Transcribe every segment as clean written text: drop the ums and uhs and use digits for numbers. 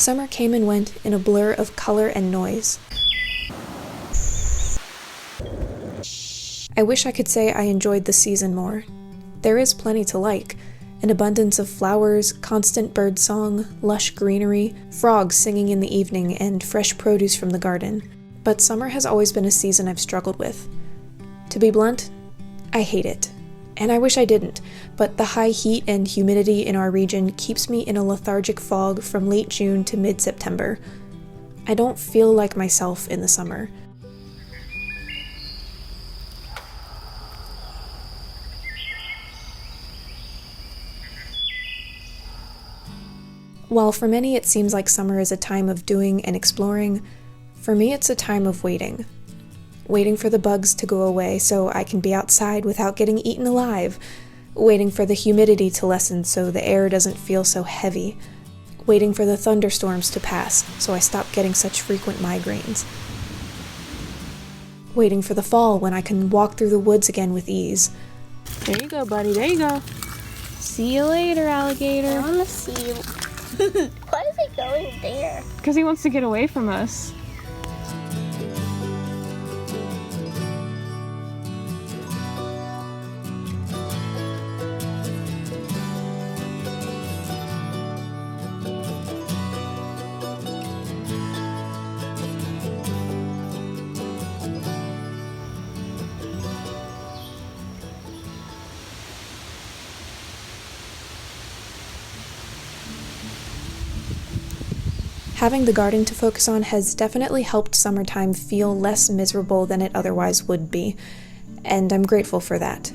Summer came and went in a blur of color and noise. I wish I could say I enjoyed the season more. There is plenty to like. An abundance of flowers, constant bird song, lush greenery, frogs singing in the evening, and fresh produce from the garden. But summer has always been a season I've struggled with. To be blunt, I hate it. And I wish I didn't, but the high heat and humidity in our region keeps me in a lethargic fog from late June to mid-September. I don't feel like myself in the summer. While for many it seems like summer is a time of doing and exploring, for me it's a time of waiting. Waiting for the bugs to go away so I can be outside without getting eaten alive. Waiting for the humidity to lessen so the air doesn't feel so heavy. Waiting for the thunderstorms to pass so I stop getting such frequent migraines. Waiting for the fall when I can walk through the woods again with ease. There you go, buddy. There you go. See you later, alligator. I want to see you. Why is he going there? Because he wants to get away from us. Having the garden to focus on has definitely helped summertime feel less miserable than it otherwise would be, and I'm grateful for that.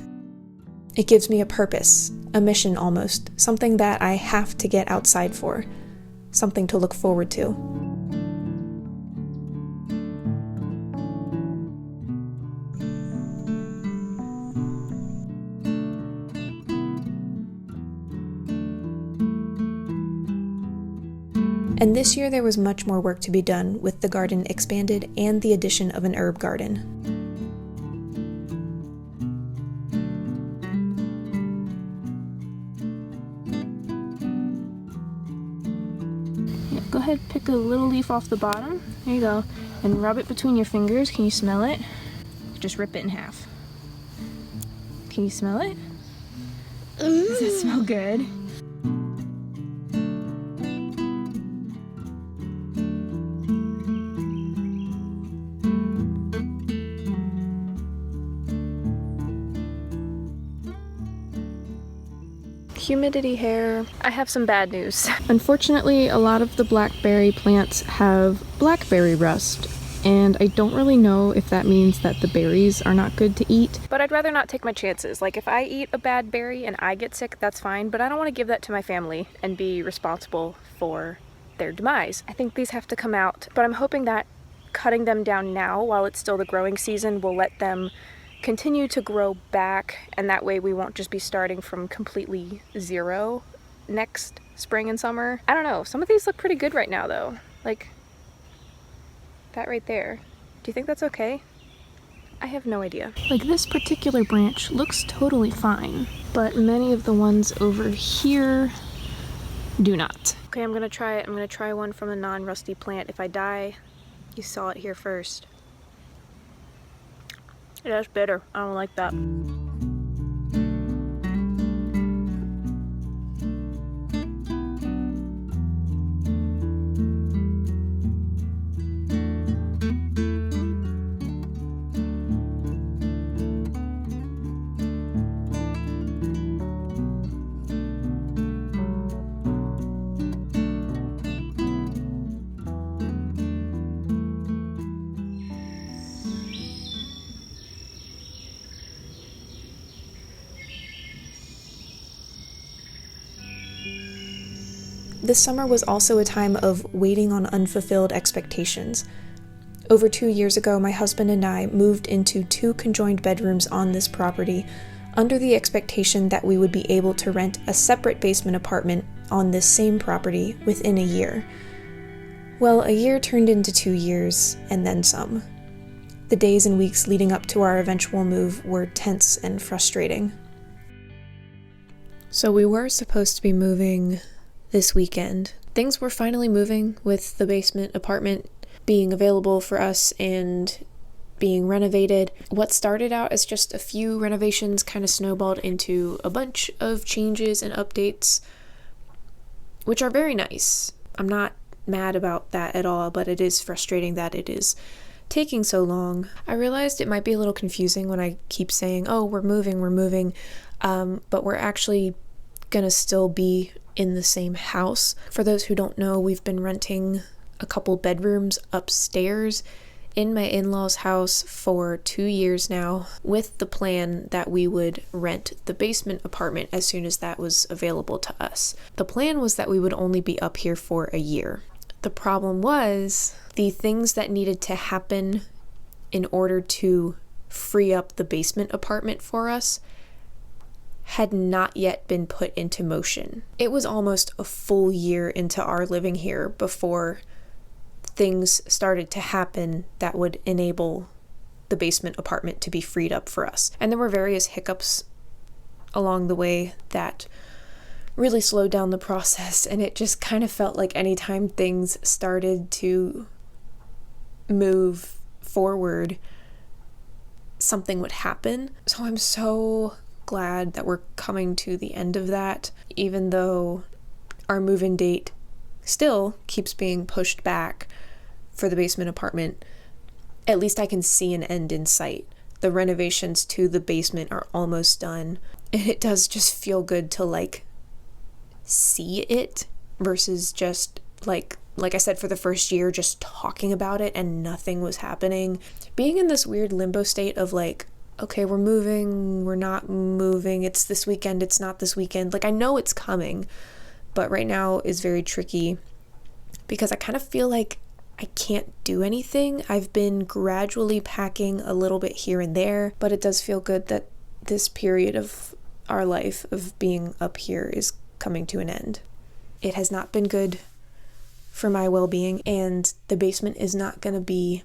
It gives me a purpose, a mission almost, something that I have to get outside for, something to look forward to. And this year there was much more work to be done with the garden expanded and the addition of an herb garden. Yeah, go ahead, pick a little leaf off the bottom. There you go. And rub it between your fingers. Can you smell it? Just rip it in half. Can you smell it? Does that smell good? Humidity hair. I have some bad news. Unfortunately, a lot of the blackberry plants have blackberry rust, and I don't really know if that means that the berries are not good to eat. But I'd rather not take my chances. Like, if I eat a bad berry and I get sick, that's fine, but I don't want to give that to my family and be responsible for their demise. I think these have to come out, but I'm hoping that cutting them down now while it's still the growing season will let them continue to grow back, and that way we won't just be starting from completely zero next spring and summer. I don't know, some of these look pretty good right now though. Like that right there. Do you think that's okay? I have no idea. Like this particular branch looks totally fine, but many of the ones over here do not. Okay, I'm gonna try it. I'm gonna try one from a non-rusty plant. If I die, you saw it here first. Yeah, it's bitter. I don't like that. This summer was also a time of waiting on unfulfilled expectations. Over 2 years ago, my husband and I moved into 2 conjoined bedrooms on this property, under the expectation that we would be able to rent a separate basement apartment on this same property within a year. Well, a year turned into 2 years, and then some. The days and weeks leading up to our eventual move were tense and frustrating. So we were supposed to be moving this weekend. Things were finally moving with the basement apartment being available for us and being renovated. What started out as just a few renovations kind of snowballed into a bunch of changes and updates, which are very nice. I'm not mad about that at all, but it is frustrating that it is taking so long. I realized it might be a little confusing when I keep saying, oh, we're moving, but we're actually gonna still be in the same house. For those who don't know, we've been renting a couple bedrooms upstairs in my in-laws' house for 2 years now, with the plan that we would rent the basement apartment as soon as that was available to us. The plan was that we would only be up here for a year. The problem was the things that needed to happen in order to free up the basement apartment for us had not yet been put into motion. It was almost a full year into our living here before things started to happen that would enable the basement apartment to be freed up for us. And there were various hiccups along the way that really slowed down the process, and it just kind of felt like anytime things started to move forward, something would happen. So I'm so glad that we're coming to the end of that, even though our move-in date still keeps being pushed back for the basement apartment. At least I can see an end in sight. The renovations to the basement are almost done, and it does just feel good to see it versus just like I said, for the first year just talking about it and nothing was happening. Being in this weird limbo state of okay, we're moving, we're not moving, it's this weekend, it's not this weekend. I know it's coming, but right now is very tricky because I kind of feel like I can't do anything. I've been gradually packing a little bit here and there, but it does feel good that this period of our life of being up here is coming to an end. It has not been good for my well-being, and the basement is not going to be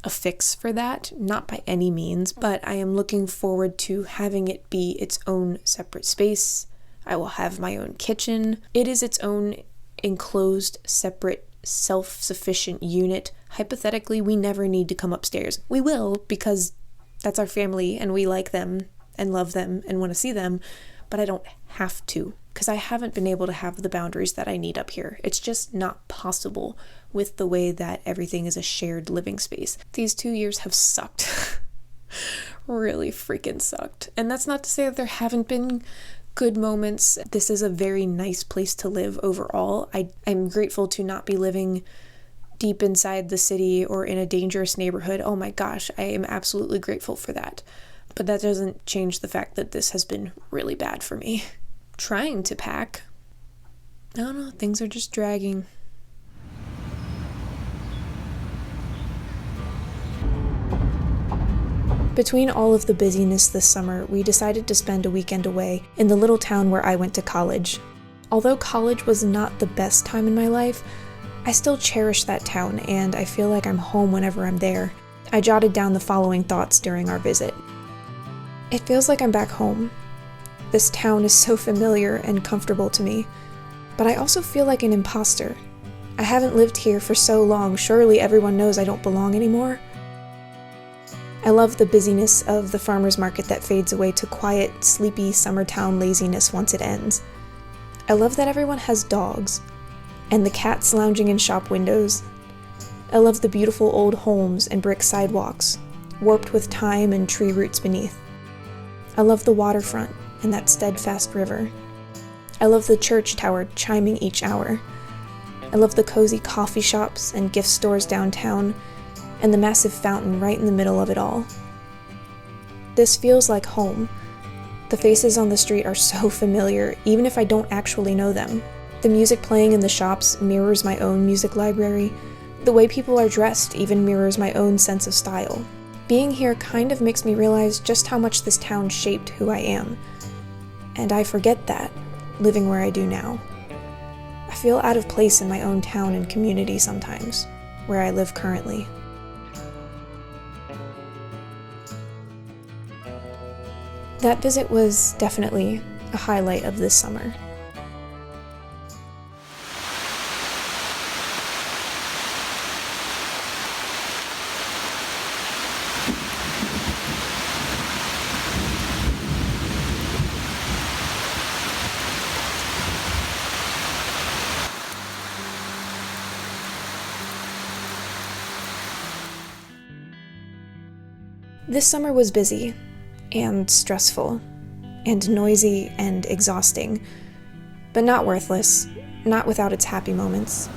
a fix for that, not by any means, but I am looking forward to having it be its own separate space. I will have my own kitchen. It is its own enclosed, separate, self-sufficient unit. Hypothetically, we never need to come upstairs. We will, because that's our family and we like them and love them and want to see them, but I don't have to, because I haven't been able to have the boundaries that I need up here. It's just not possible with the way that everything is a shared living space. These 2 years have sucked. Really freaking sucked. And that's not to say that there haven't been good moments. This is a very nice place to live overall. I'm grateful to not be living deep inside the city or in a dangerous neighborhood. Oh my gosh, I am absolutely grateful for that. But that doesn't change the fact that this has been really bad for me. Trying to pack, I don't know, things are just dragging. Between all of the busyness this summer, we decided to spend a weekend away in the little town where I went to college. Although college was not the best time in my life, I still cherish that town and I feel like I'm home whenever I'm there. I jotted down the following thoughts during our visit. It feels like I'm back home. This town is so familiar and comfortable to me, but I also feel like an imposter. I haven't lived here for so long, surely everyone knows I don't belong anymore. I love the busyness of the farmer's market that fades away to quiet, sleepy summertown laziness once it ends. I love that everyone has dogs, and the cats lounging in shop windows. I love the beautiful old homes and brick sidewalks, warped with time and tree roots beneath. I love the waterfront and that steadfast river. I love the church tower chiming each hour. I love the cozy coffee shops and gift stores downtown, and the massive fountain right in the middle of it all. This feels like home. The faces on the street are so familiar, even if I don't actually know them. The music playing in the shops mirrors my own music library. The way people are dressed even mirrors my own sense of style. Being here kind of makes me realize just how much this town shaped who I am. And I forget that, living where I do now. I feel out of place in my own town and community sometimes, where I live currently. That visit was definitely a highlight of this summer. This summer was busy and stressful and noisy and exhausting, but not worthless, not without its happy moments.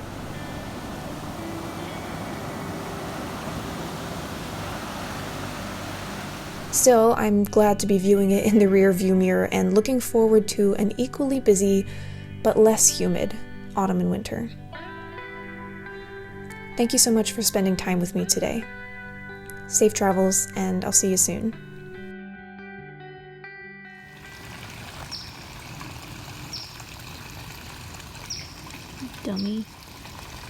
Still, I'm glad to be viewing it in the rear view mirror and looking forward to an equally busy, but less humid, autumn and winter. Thank you so much for spending time with me today. Safe travels, and I'll see you soon. Dummy.